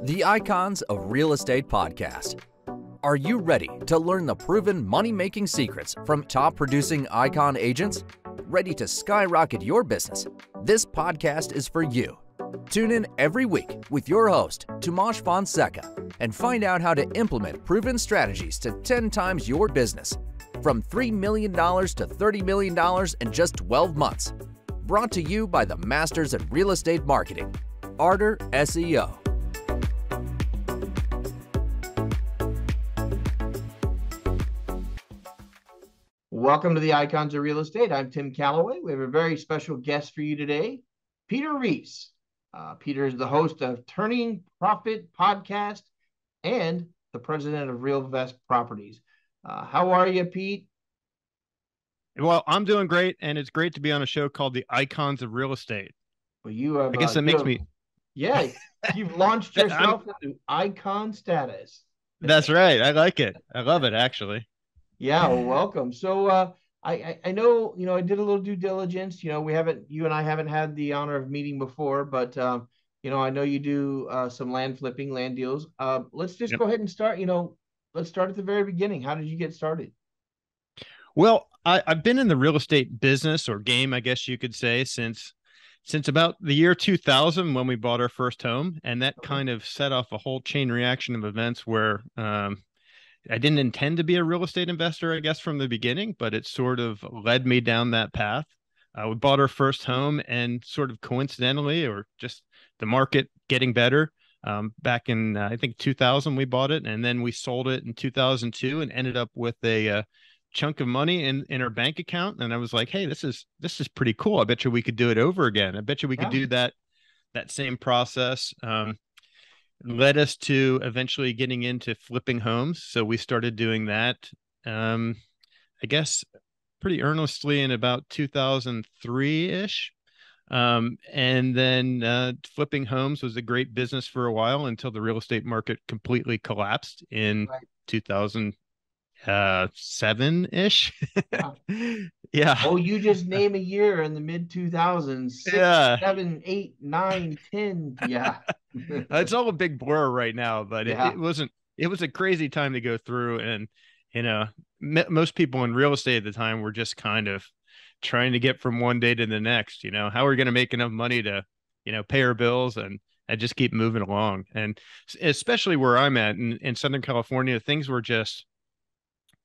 The Icons of Real Estate Podcast. Are you ready to learn the proven money-making secrets from top-producing Icon agents? Ready to skyrocket your business? This podcast is for you. Tune in every week with your host, Tomasz Fonseca, and find out how to implement proven strategies to 10 times your business. From $3 million to $30 million in just 12 months. Brought to you by the Masters in Real Estate Marketing, Arter SEO. Welcome to the Icons of Real Estate. I'm Tim Calloway. We have a very special guest for you today, Peter Reese. Peter is the host of Turning Profit Podcast and the president of RealVest Properties. How are you, Pete? Well, I'm doing great, and it's great to be on a show called The Icons of Real Estate. Well, you have. I guess that makes me. Yeah, you've launched yourself into icon status. That's right. I like it. I love it, actually. Yeah, well, welcome. So I know, I did a little due diligence. You and I haven't had the honor of meeting before, but I know you do some land flipping, land deals. Let's just go ahead and start. Let's start at the very beginning. How did you get started? Well, I've been in the real estate business or game, I guess you could say, since about the year 2000 when we bought our first home, and that kind of set off a whole chain reaction of events where I didn't intend to be a real estate investor, I guess, from the beginning, but it sort of led me down that path. We bought our first home, and sort of coincidentally, or just the market getting better, back in, I think, 2000, we bought it, and then we sold it in 2002 and ended up with a chunk of money in our bank account. And I was like, hey, this is pretty cool. I bet you we could do it over again. I bet you we could do that same process. Led us to eventually getting into flipping homes. So we started doing that, I guess, pretty earnestly in about 2003-ish. And then flipping homes was a great business for a while until the real estate market completely collapsed in 2007-ish. Yeah. Oh, you just name a year in the mid 2000s. 6, 7, 8, 9, 10. Yeah. It's all a big blur right now, but it was a crazy time to go through. And, most people in real estate at the time were just kind of trying to get from one day to the next. How are we going to make enough money to, pay our bills and just keep moving along? And especially where I'm at in Southern California, things were just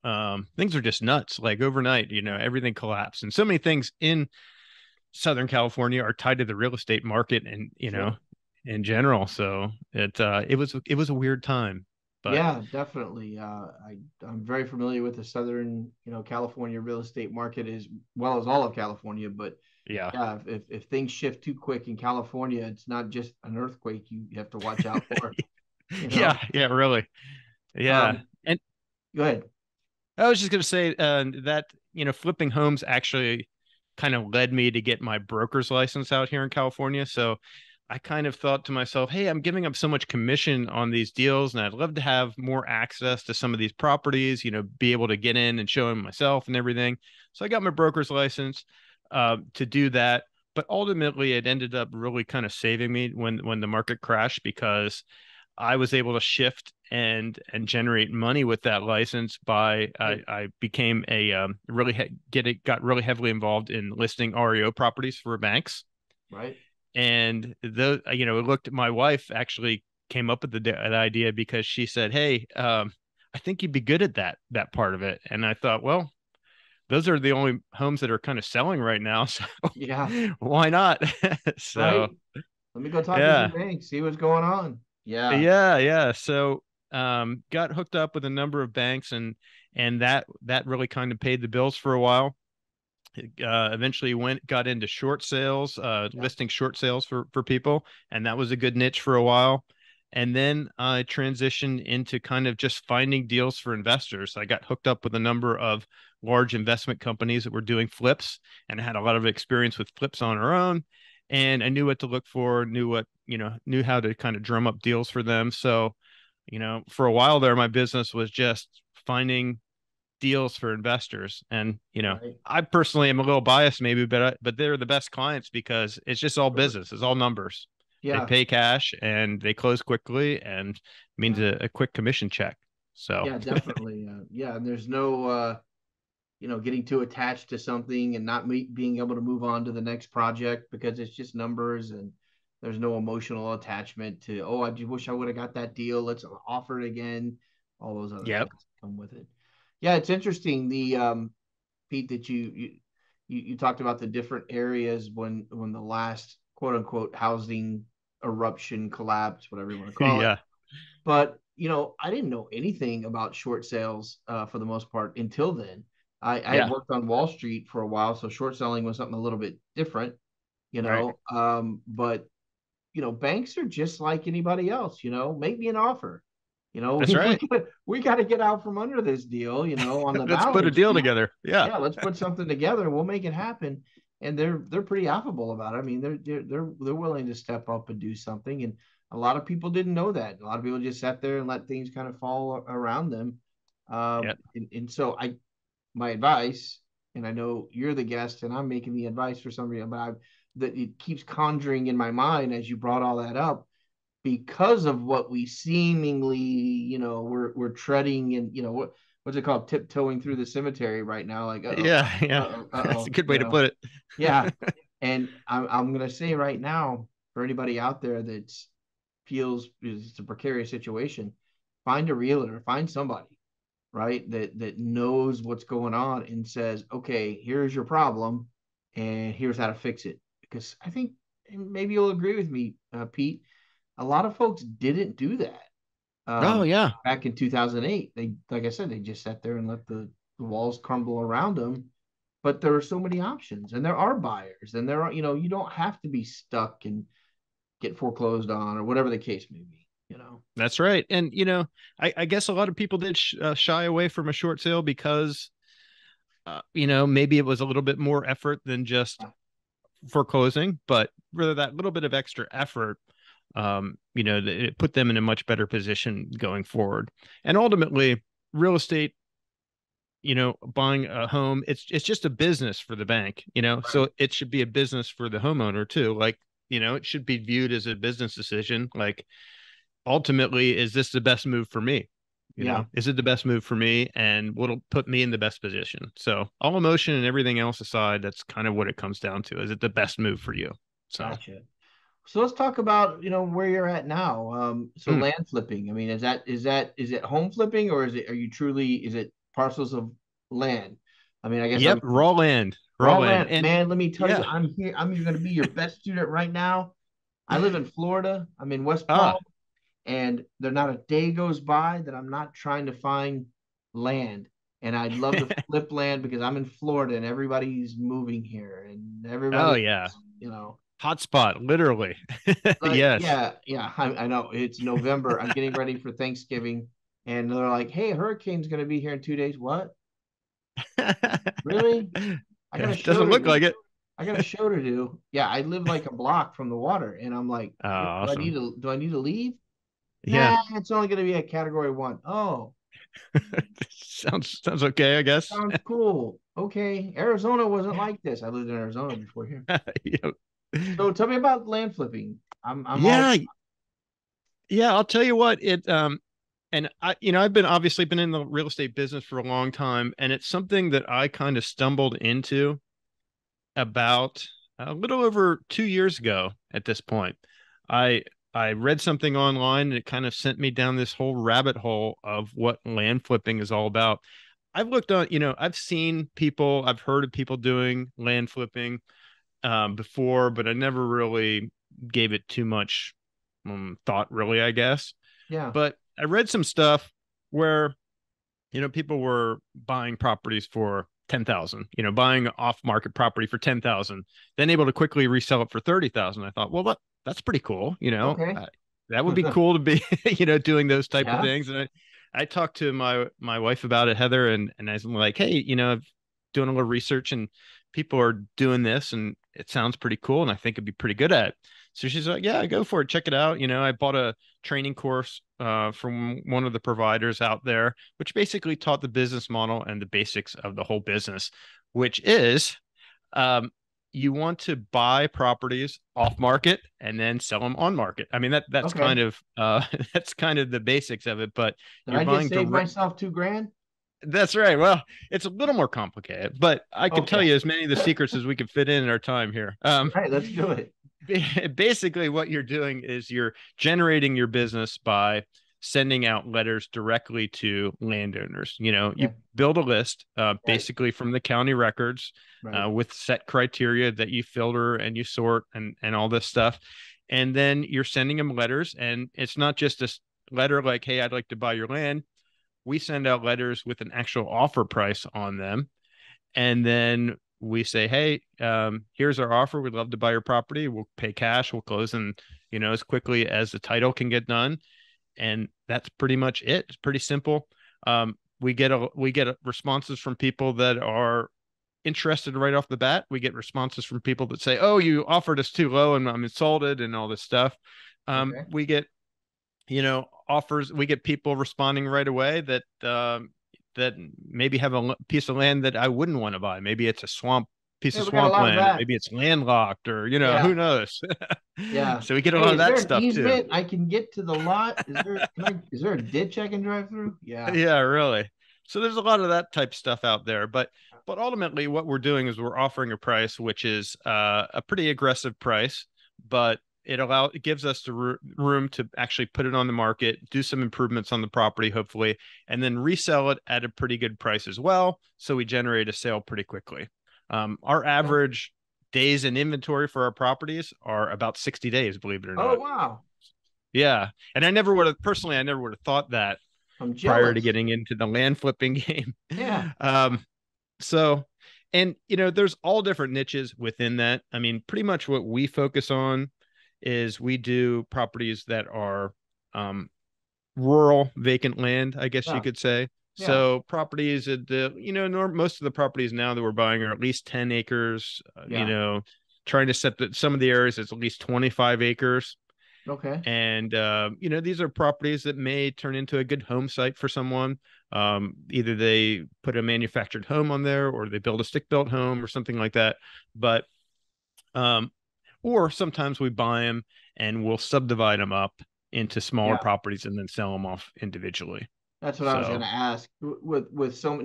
nuts. Like overnight, everything collapsed, and so many things in Southern California are tied to the real estate market and, in general. So it was a weird time, but yeah, definitely. I'm very familiar with the Southern, California real estate market as well as all of California, but if things shift too quick in California, it's not just an earthquake you have to watch out for. Yeah, really. Yeah. And go ahead. I was just going to say that, flipping homes actually kind of led me to get my broker's license out here in California. So I kind of thought to myself, hey, I'm giving up so much commission on these deals, and I'd love to have more access to some of these properties, be able to get in and show them myself and everything. So I got my broker's license to do that. But ultimately, it ended up really kind of saving me when the market crashed, because I was able to shift and generate money with that license by I became a got really heavily involved in listing REO properties for banks. Right. And my wife actually came up with the idea because she said, hey, I think you'd be good at that part of it. And I thought, well, those are the only homes that are kind of selling right now. So why not? So right. Let me go talk to the bank, see what's going on. Yeah. So got hooked up with a number of banks, and that really kind of paid the bills for a while. Eventually got into short sales, listing short sales for people, and that was a good niche for a while. And then I transitioned into kind of just finding deals for investors. I got hooked up with a number of large investment companies that were doing flips, and I had a lot of experience with flips on our own. And I knew what to look for, knew how to kind of drum up deals for them. So, for a while there, my business was just finding deals for investors. And, I personally am a little biased maybe, but they're the best clients because it's just all business. It's all numbers. They Yeah. pay cash and they close quickly, and means Yeah. a quick commission check. So Yeah, definitely. Yeah, and there's no getting too attached to something and not being able to move on to the next project because it's just numbers and there's no emotional attachment to, oh, I just wish I would have got that deal. Let's offer it again. All those other yep. things come with it. Yeah, it's interesting. The Pete, that you talked about the different areas when the last quote unquote housing eruption collapse, whatever you want to call it. Yeah. But I didn't know anything about short sales for the most part until then. I had Yeah. worked on Wall Street for a while, so short selling was something a little bit different, Right. But banks are just like anybody else. Make me an offer. That's right. We got to get out from under this deal. On the Let's put a balance deal sheet. together. Yeah. Yeah, let's put something together and we'll make it happen. And they're pretty affable about it. I mean, they're willing to step up and do something. And a lot of people didn't know that. A lot of people just sat there and let things kind of fall around them. Yep. And so my advice, and I know you're the guest, and I'm making the advice for somebody, but that it keeps conjuring in my mind as you brought all that up, because of what we seemingly, we're treading and what's it called, tiptoeing through the cemetery right now, like Yeah. Yeah. That's a uh-oh, good way to put it. yeah. And I'm gonna say right now, for anybody out there that feels it's a precarious situation, find a realtor, find somebody, right, that knows what's going on and says, okay, here's your problem and here's how to fix it. Because I think, and maybe you'll agree with me, Pete, a lot of folks didn't do that. Oh yeah. Back in 2008, they, like I said, they just sat there and let the walls crumble around them. But there are so many options, and there are buyers, and there are, you don't have to be stuck and get foreclosed on or whatever the case may be. That's right. And I guess a lot of people did shy away from a short sale because maybe it was a little bit more effort than just foreclosing, but rather that little bit of extra effort, it put them in a much better position going forward. And ultimately, real estate, buying a home, it's just a business for the bank, Right. so it should be a business for the homeowner too. Like, it should be viewed as a business decision. Like, ultimately, is this the best move for me? Yeah. Is it the best move for me, and what'll put me in the best position? So all emotion and everything else aside, that's kind of what it comes down to. Is it the best move for you? So Gotcha. So let's talk about, where you're at now. So mm, land flipping. I mean, is it home flipping, or is it parcels of land? I mean, I guess yep, I'm raw raw land. land. And Man, let me tell you, yeah. I'm here. I'm going to be your best student right now. I live in Florida. I'm in West Palm, Ah. and there not a day goes by that I'm not trying to find land. And I'd love to flip land because I'm in Florida and everybody's moving here and Oh everybody, yeah. you know, Hotspot, literally. like, Yes. yeah, I know it's November. I'm getting ready for Thanksgiving, and they're like, "Hey, a hurricane's going to be here in 2 days." What? Really? I got a It show doesn't to look do. like it. I got a show to do. Yeah, I live like a block from the water, and I'm like, Oh, awesome. do I need to leave? Yeah. Nah, it's only going to be a category 1. Oh, Sounds okay, I guess. sounds cool. Okay, Arizona wasn't like this. I lived in Arizona before here. Yep. So tell me about land flipping. I'm all Yeah, yeah, I'll tell you what, and I've obviously been in the real estate business for a long time, and it's something that I kind of stumbled into about a little over 2 years ago at this point. I I read something online and it kind of sent me down this whole rabbit hole of what land flipping is all about. I've looked on, I've seen people, I've heard of people doing land flipping before, but I never really gave it too much thought, really, I guess. yeah, But I read some stuff where people were buying properties for 10,000, buying off market property for 10,000, then able to quickly resell it for 30,000. I thought, well, that's pretty cool. okay, That would be cool to be, doing those type of yeah, things. And I talked to my wife about it, Heather, and I was like, hey, I'm doing a little research and people are doing this and it sounds pretty cool. And I think it'd be pretty good at it. So she's like, yeah, go for it. Check it out. I bought a training course from one of the providers out there, which basically taught the business model and the basics of the whole business, which is, um, you want to buy properties off market and then sell them on market. I mean, that's Okay. kind of that's kind of the basics of it, but Did you're I just buying save direct. myself $2,000? That's right. Well, it's a little more complicated, but I can tell Okay. you as many of the secrets as we can fit in our time here. All right, let's do it. Basically what you're doing is you're generating your business by sending out letters directly to landowners. You Okay. build a list Right. basically from the county records Right. with set criteria that you filter and you sort and all this stuff, and then you're sending them letters. And it's not just a letter like, hey, I'd like to buy your land. We send out letters with an actual offer price on them, and then we say, hey, here's our offer. We'd love to buy your property. We'll pay cash. We'll close in, as quickly as the title can get done. And that's pretty much it. It's pretty simple. We get responses from people that are interested right off the bat. We get responses from people that say, oh, you offered us too low and I'm insulted and all this stuff. Okay. We get, offers. We get people responding right away that that maybe have a piece of land that I wouldn't want to buy. Maybe it's a piece Yeah, of we got a lot of swampland. that. Maybe it's landlocked, or Yeah. who knows. Yeah. So we get a Hey, lot of is there that an stuff too. easement I can get to the lot? Is there a ditch I can drive through? Yeah. Yeah, really. So there's a lot of that type stuff out there, but ultimately what we're doing is we're offering a price which is a pretty aggressive price, but it gives us the room to actually put it on the market, do some improvements on the property, hopefully, and then resell it at a pretty good price as well. So we generate a sale pretty quickly. Our average days in inventory for our properties are about 60 days, believe it or Oh, not. wow. Yeah. And I never would have thought that I'm prior to jealous. getting into the land flipping game. Yeah. So, and there's all different niches within that. I mean, pretty much what we focus on is we do properties that are rural vacant land, I guess you Yeah. could say. Yeah. So properties at most of the properties now that we're buying are at least 10 acres, Yeah. trying to set that some of the areas it's at least 25 acres. Okay. And these are properties that may turn into a good home site for someone. Either they put a manufactured home on there, or they build a stick-built home, or something like that. But or sometimes we buy them and we'll subdivide them up into smaller Yeah. properties and then sell them off individually. That's what I was going So to ask.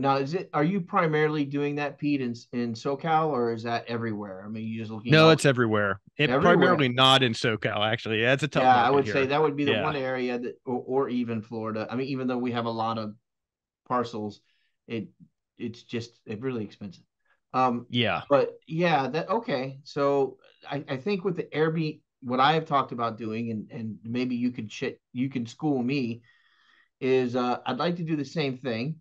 Now, are you primarily doing that, Pete, in SoCal, or is that everywhere? I mean, you just looking no, all it's everywhere. It everywhere. primarily not in SoCal, actually. Yeah, it's a tough Yeah, I market would say here. that would be the Yeah. one area or even Florida. I mean, even though we have a lot of parcels, it it's really expensive. Yeah. But yeah, that okay. So I think with the Airbnb, what I have talked about doing, and maybe you can school me, is I'd like to do the same thing.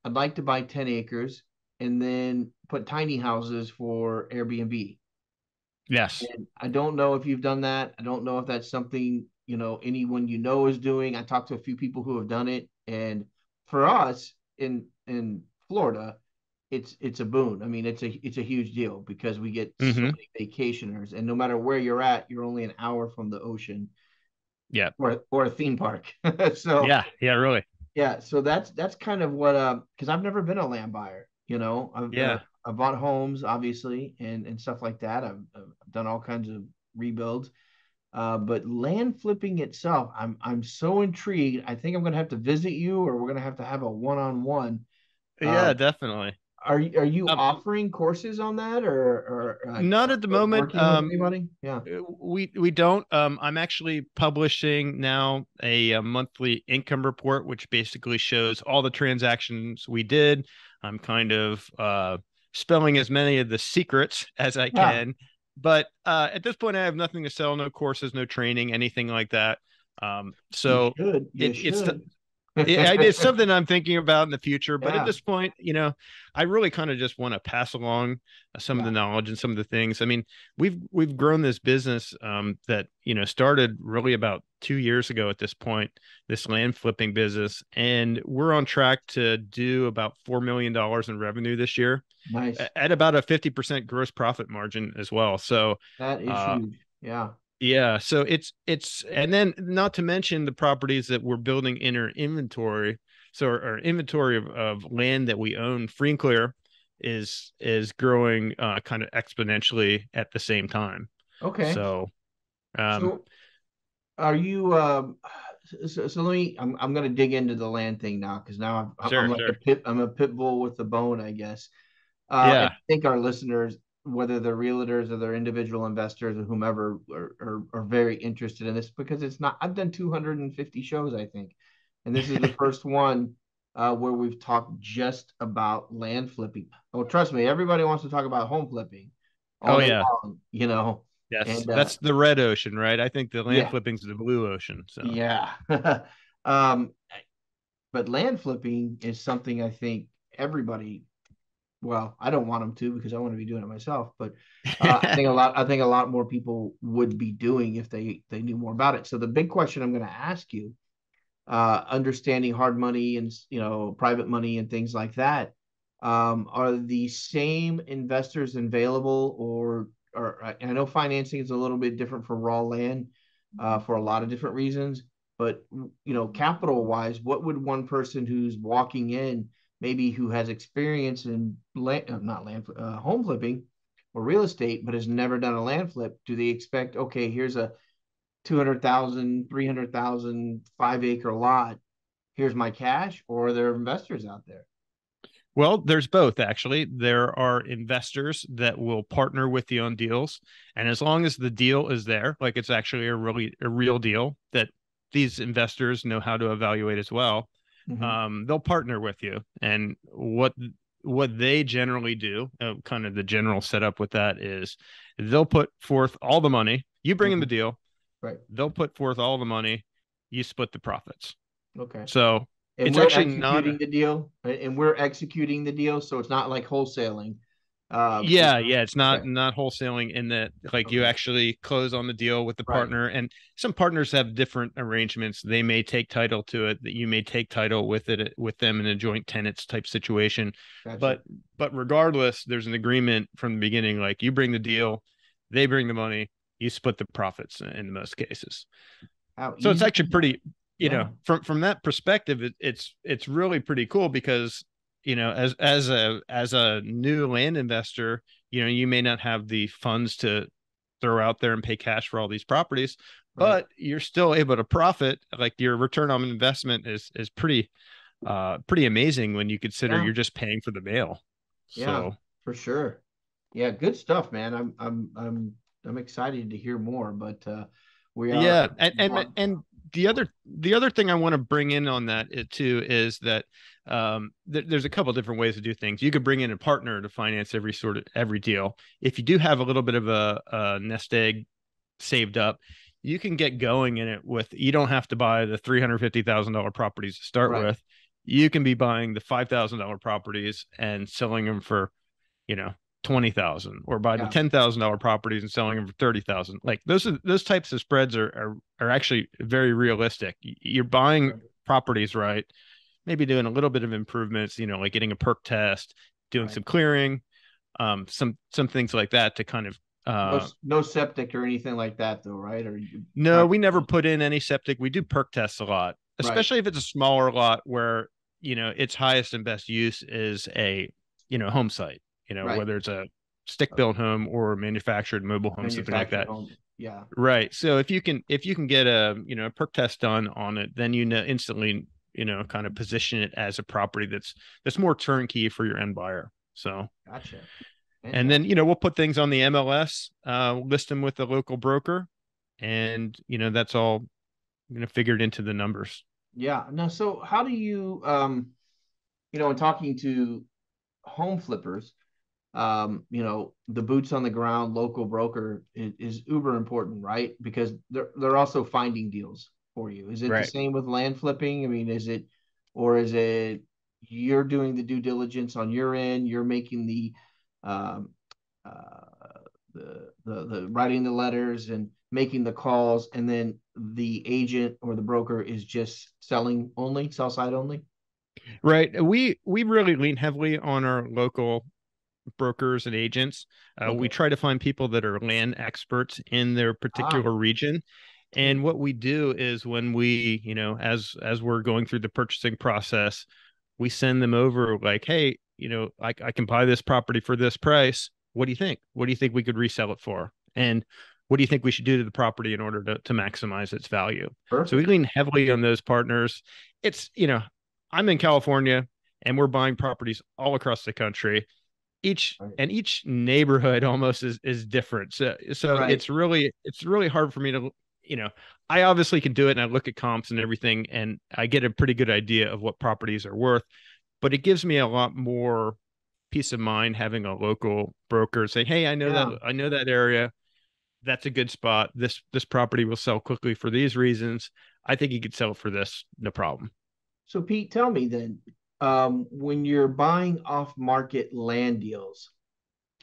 I'd like to buy 10 acres and then put tiny houses for Airbnb. Yes. And I don't know if you've done that. I don't know if that's something, anyone is doing. I talked to a few people who have done it. And for us in Florida, it's a boon. I mean, it's a huge deal because we get so Mm-hmm. many vacationers, and no matter where you're at, you're only an hour from the ocean Yeah. or a theme park. So Yeah. Yeah. Really. yeah, so that's kind of what because I've never been a land buyer. Yeah. I've bought homes obviously and stuff like that. I've done all kinds of rebuilds. But land flipping itself, I'm so intrigued. I think I'm gonna have to visit you, or we're gonna have a one-on-one. Yeah. Um, Definitely. are you Um, offering courses on that, Not at the or moment. working with anybody? Yeah. We don't. I'm actually publishing now a monthly income report, which basically shows all the transactions we did. I'm kind of spelling as many of the secrets as I Yeah. can, but at this point, I have nothing to sell, no courses, no training, anything like that. You So should. You it's should. it's something I'm thinking about in the future, but at Yeah. this point, I really kind of just want to pass along some of Yeah. the knowledge and some of the things. I mean, we've grown this business that started really about 2 years ago at this point, this land flipping business, and we're on track to do about $4 million in revenue this year Nice. at about a 50% gross profit margin as well. So That is uh, huge. Yeah. yeah, so it's and then not to mention the properties that we're building in our inventory. So our inventory of land that we own free and clear is growing kind of exponentially at the same time. Okay. So So are you so let me I'm going to dig into the land thing now, because now I'm sure, like sure. I'm a pit bull with the bone, I guess. And Yeah. I think our listeners, whether they're realtors or they're individual investors or whomever, are very interested in this, because it's not. I've done 250 shows, I think, and this is the first one where we've talked just about land flipping. Oh, trust me, everybody wants to talk about home flipping all Oh day yeah. long, you know. Yes. And That's the red ocean, right? I think the land yeah, flipping's the blue ocean. So yeah. um, but land flipping is something I think everybody, well, I don't want them to, because I want to be doing it myself. But I think a lot more people would be doing if they knew more about it. So the big question I'm going to ask you, understanding hard money and private money and things like that, are the same investors available, or I know financing is a little bit different for raw land, for a lot of different reasons. But capital wise, what would one person who's walking in, maybe who has experience in not land, home flipping or real estate, but has never done a land flip, do they expect, okay, here's a 200,000, 300,000, 5 acre lot, here's my cash, or are there investors out there? well, there's both actually. There are investors that will partner with you on deals, and as long as the deal is there, like it's actually a real deal that these investors know how to evaluate as well, Mm-hmm. they'll partner with you. And what they generally do, kind of the general setup with that is they'll put forth all the money. You bring in Mm-hmm. the deal, Right. they'll put forth all the money. You split the profits. Okay. So And it's we're actually not. executing the deal, and we're executing the deal, so it's not like wholesaling. Yeah, yeah, it's Okay. not wholesaling in that like you Okay. actually close on the deal with the Right. partner, and some partners have different arrangements. They may take title to it, that you may take title with it with them in a joint tenants type situation. Gotcha. But regardless, there's an agreement from the beginning, like you bring the deal, they bring the money, you split the profits in most cases. How So it's easy actually is that? pretty, Yeah. from that perspective, it's really pretty cool because as a new land investor, you may not have the funds to throw out there and pay cash for all these properties, Right. but you're still able to profit. Like your return on investment is pretty amazing when you consider Yeah. you're just paying for the mail. Yeah. So For sure. Yeah. Good stuff, man. I'm excited to hear more, but we are. yeah, and the other thing I want to bring in on that too is that there's a couple different ways to do things. You could bring in a partner to finance every deal. If you do have a little bit of a nest egg saved up, you can get going in it with. You don't have to buy the $350,000 properties to start Right. with. You can be buying the $5,000 properties and selling them for you know 20,000, or buy the Yeah. $10,000 properties and selling them for 30,000. Like those types of spreads are actually very realistic. You're buying Right. properties right, maybe doing a little bit of improvements, like getting a perk test, doing Right. some clearing, some things like that to kind of No septic or anything like that, though, right? Or no, we never put in any septic. We do perk tests a lot, right. especially if it's a smaller lot where its highest and best use is a home site, Right. whether it's a stick built home or a manufactured mobile home, something like Manufactured that. home. Yeah. Right. So if you can get a perk test done on it, then instantly kind of position it as a property that's more turnkey for your end buyer. So Gotcha. and then Fantastic. we'll put things on the MLS, list them with the local broker, and that's all figured into the numbers. Yeah. Now, so how do you, in talking to home flippers, the boots on the ground local broker is uber important, right? Because they're also finding deals for you. Is it the Right. same with land flipping? I mean, or is it you're doing the due diligence on your end, you're making um, the writing the letters and making the calls, and then the agent or the broker is just selling only, sell side only? Right. We really lean heavily on our local brokers and agents. We Okay. try to find people that are land experts in their Ah, particular region. And what we do is when as we're going through the purchasing process, we send them over like, hey, I can buy this property for this price. What do you think? What do you think we could resell it for? And what do you think we should do to the property in order to maximize its value? So we Perfect. lean heavily on those partners. It's, I'm in California and we're buying properties all across the country. Right. Each neighborhood almost is different. So Right. it's really hard for me to, I obviously can do it and I look at comps and everything and I get a pretty good idea of what properties are worth, but it gives me a lot more peace of mind having a local broker say, "Hey, Yeah. I know that area. That's a good spot. This property will sell quickly for these reasons. I think you could sell it for this, no problem." So Pete, tell me then, when you're buying off-market land deals,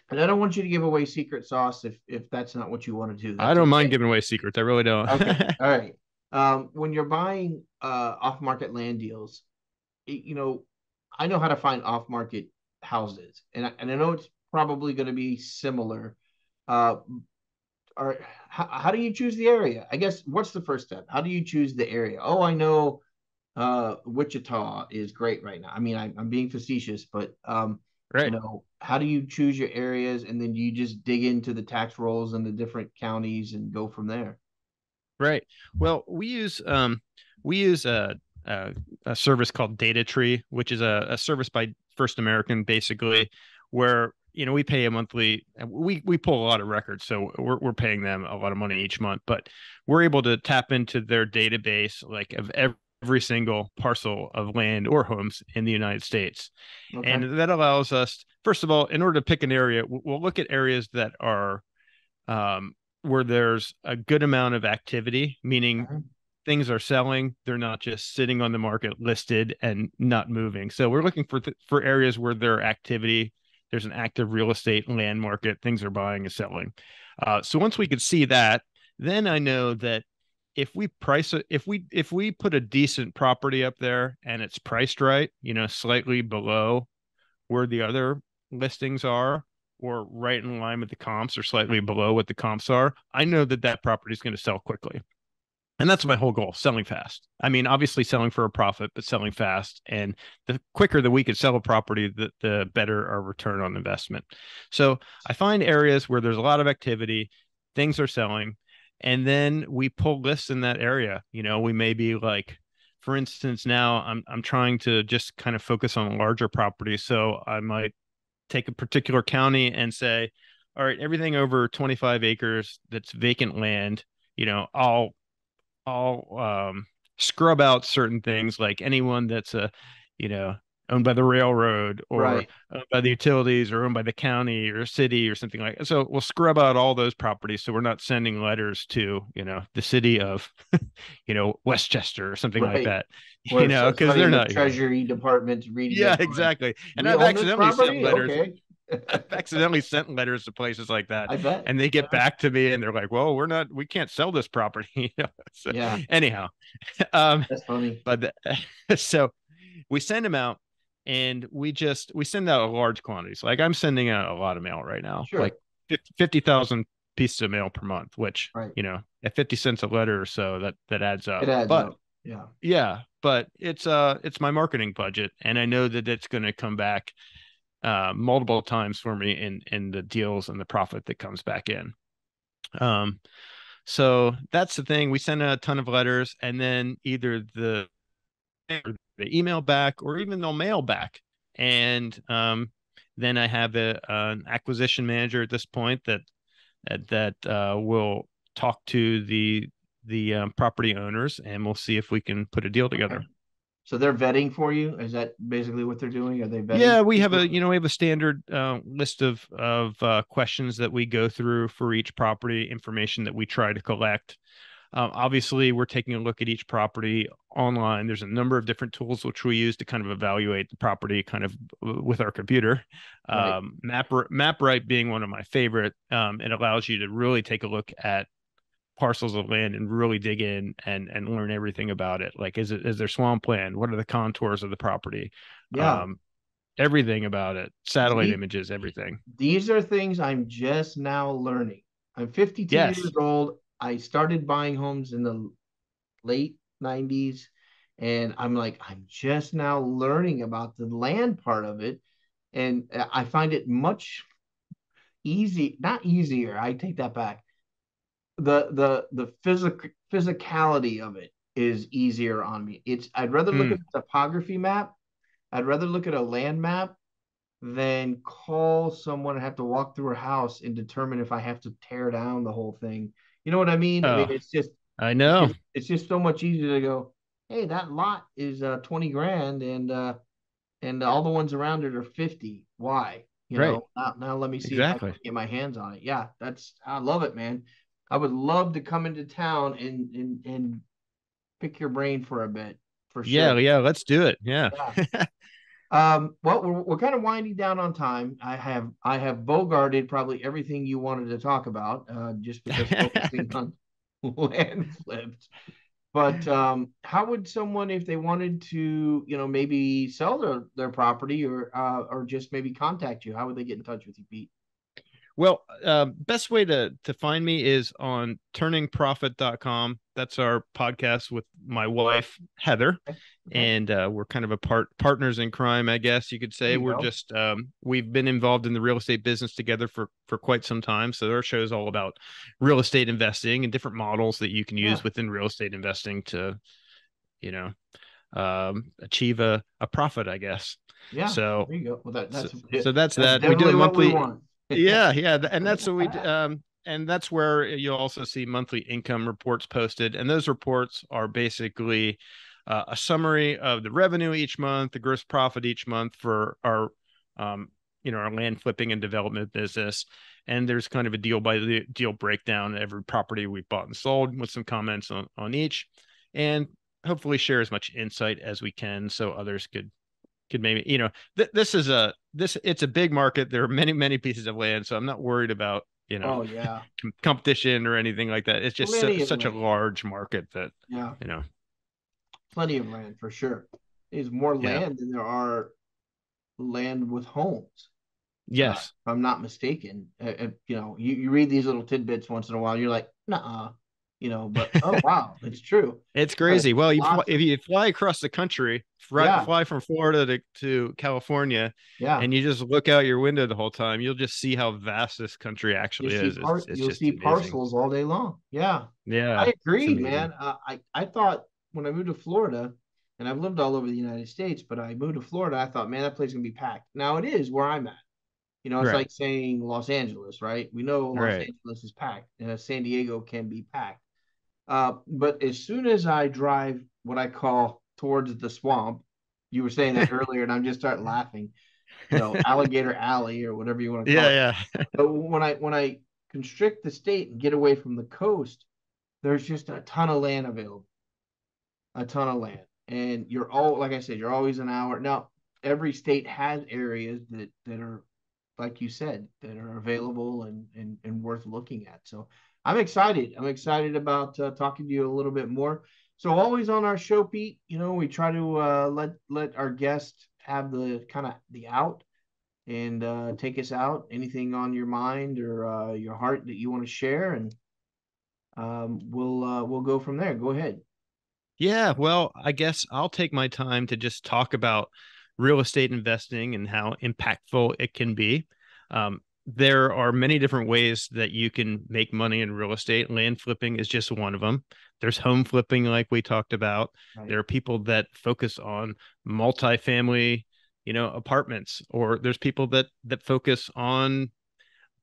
and I don't want you to give away secret sauce if that's not what you want to do. I That's don't mind okay. giving away secrets. I really don't. Okay. All right. When you're buying off-market land deals, you know, I know how to find off-market houses, and I know it's probably going to be similar. Uh, or how do you choose the area? I guess what's the first step? How do you choose the area? Oh, I know Wichita is great right now. I mean, I'm being facetious, but Right. how do you choose your areas, and then do you just dig into the tax rolls and the different counties and go from there? Right. Well, we use a service called Data Tree, which is a service by First American, basically, where we pay a monthly. We pull a lot of records, so we're paying them a lot of money each month. But we're able to tap into their database, like of every single parcel of land or homes in the United States, Okay. and that allows us, first of all, in order to pick an area, we'll look at areas that are where there's a good amount of activity, meaning Uh-huh. things are selling. They're not just sitting on the market listed and not moving. So we're looking for areas where there are activity. There's an active real estate land market. Things are buying and selling. So once we could see that, then I know that if we price it, if we put a decent property up there and it's priced right, slightly below where the other listings are, or right in line with the comps or slightly below what the comps are, I know that that property is going to sell quickly. And that's my whole goal, selling fast. I mean, obviously selling for a profit, but selling fast. And the quicker that we could sell a property, the better our return on investment. So I find areas where there's a lot of activity, things are selling, and then we pull lists in that area. We may be like, for instance, now I'm trying to just kind of focus on larger properties. So I might take a particular county and say, all right, everything over 25 acres that's vacant land, I'll scrub out certain things, like anyone that's you know, owned by the railroad or Right. owned by the utilities or owned by the county or city or something like that. So we'll scrub out all those properties. So we're not sending letters to, the city of, Westchester or something like Right. that, Where because somebody they're in the not here. Treasury Department's reading Yeah, it, going, exactly. And "We I've own this accidentally sent property." letters. Okay. I've accidentally sent letters to places like that, I bet. and they get back to me and they're like, "Well, we can't sell this property." So, Yeah, anyhow, um, that's funny. but so we send them out, and we send out large quantities. Like I'm sending out a lot of mail right now, like Sure. 50,000 pieces of mail per month, which Right. at 50 cents a letter or so, that adds It up. adds But up. Yeah. yeah, but it's my marketing budget, and I know that it's going to come back multiple times for me in the deals and the profit that comes back in. Um, so that's the thing. We send a ton of letters, and then either the email back or even they'll mail back. And then I have an acquisition manager at this point that will talk to the property owners, and we'll see if we can put a deal Okay. together. So they're vetting for you. Is that basically what they're doing? Are they vetting Yeah, we have people? a standard list of questions that we go through for each property, information that we try to collect. Obviously, we're taking a look at each property online. There's a number of different tools which we use to kind of evaluate the property, kind of with our computer. Right. MapRight being one of my favorite. It allows you to really take a look at parcels of land and really dig in and learn everything about it. Like, is there swampland? What are the contours of the property? Yeah. Um, Everything about it, satellite The, images, everything. these are things I'm just now learning. I'm 52 Yes. years old. I started buying homes in the late 90s, and I'm just now learning about the land part of it. And I find it much not easier. I take that back. The physicality of it is easier on me. I'd rather look at Mm. a topography map. I'd rather look at a land map than call someone and have to walk through a house and determine if I have to tear down the whole thing. You know what I mean? I mean, Oh, I know. it's just so much easier to go, hey, that lot is 20 grand and all the ones around it are 50. Why? Right. Now let me see if I can Exactly. get my hands on it. Yeah, I love it, man. I would love to come into town and pick your brain for a bit, for Yeah. sure. Yeah. Let's do it. Yeah. Yeah. Well, we're kind of winding down on time. I have bogarted probably everything you wanted to talk about, just because focusing on land flips. But how would someone, if they wanted to, maybe sell their property or just maybe contact you, how would they get in touch with you, Pete? Well, best way to find me is on turningprofit.com. That's our podcast with my wife, Heather. Okay. Okay. And we're kind of partners in crime, I guess you could There say. you We're go. just we've been involved in the real estate business together for quite some time. So our show is all about real estate investing and different models that you can Yeah. use within real estate investing to, you know, achieve a profit, I guess. Yeah. So There you go. Well, so, that's so that's that's that. We do a definitely what we monthly. want. Yeah, yeah, and that's what we and that's where you'll also see monthly income reports posted, and those reports are basically a summary of the revenue each month, the gross profit each month for our um, our land flipping and development business. And there's kind of a deal by the deal breakdown of every property we've bought and sold with some comments on each, and hopefully share as much insight as we can so others could maybe this is it's a big market. There are many pieces of land, so I'm not worried about Oh yeah. competition or anything like that. It's just Plenty of such a land. large market that Yeah. you know Plenty of land for sure. There's more yeah. land than there are land with homes. Yes, If I'm not mistaken. You read these little tidbits once in a while, you're like, nah, but oh wow, it's true. it's There's crazy. Well, lots if of you fly across the country, yeah, fly from Florida to California, yeah. and you just look out your window the whole time, you'll just see how vast this country actually is. It's You'll just see amazing. parcels all day long. Yeah, Yeah, I it's agree, amazing. man. I thought when I moved to Florida, and I've lived all over the United States, but I moved to Florida, I thought, man, that place is gonna be packed. Now it is where I'm at. It's Right, like saying Los Angeles, right? We know Los right. Angeles is packed, and San Diego can be packed. But as soon as I drive what I call towards the swamp, you were saying that earlier, and I'm just start laughing. Alligator Alley or whatever you want to call it. Yeah, yeah. But when I constrict the state and get away from the coast, there's just a ton of land available, a ton of land, and you're all like I said, you're always an hour. Now, every state has areas that are like you said, that are available and worth looking at. So I'm excited. I'm excited about talking to you a little bit more. So always on our show, Pete, we try to let our guests have the kind of the out and take us out. Anything on your mind or your heart that you want to share, and we'll go from there. Go ahead. Yeah, well, I guess I'll take my time to just talk about real estate investing and how impactful it can be. There are many different ways that you can make money in real estate. Land flipping is just one of them. There's home flipping, like we talked about. Right. There are people that focus on multifamily, apartments, or there's people that focus on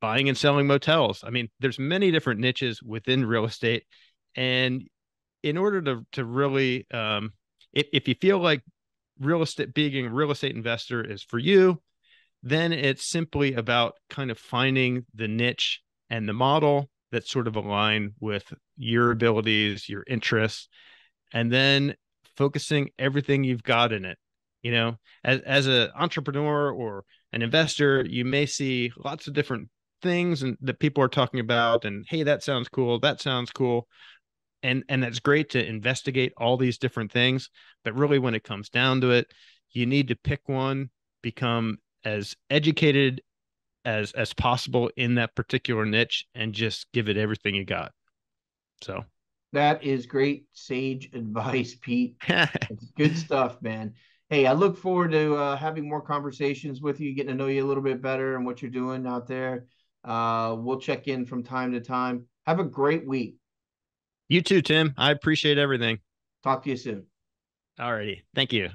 buying and selling motels. I mean, there's many different niches within real estate, and in order to really if you feel like real estate being a real estate investor is for you, then it's simply about kind of finding the niche and the model that sort of align with your abilities, your interests, and then focusing everything you've got in it. As an entrepreneur or an investor, you may see lots of different things and that people are talking about, and hey, that sounds cool, that sounds cool, and that's great to investigate all these different things, but really when it comes down to it, you need to pick one, become as educated as possible in that particular niche, and just give it everything you got. That is great sage advice, Pete. It's good stuff, man. Hey, I look forward to having more conversations with you, getting to know you a little bit better and what you're doing out there. We'll check in from time to time. Have a great week. You too, Tim. I appreciate everything. Talk to you soon. Alrighty. Thank you.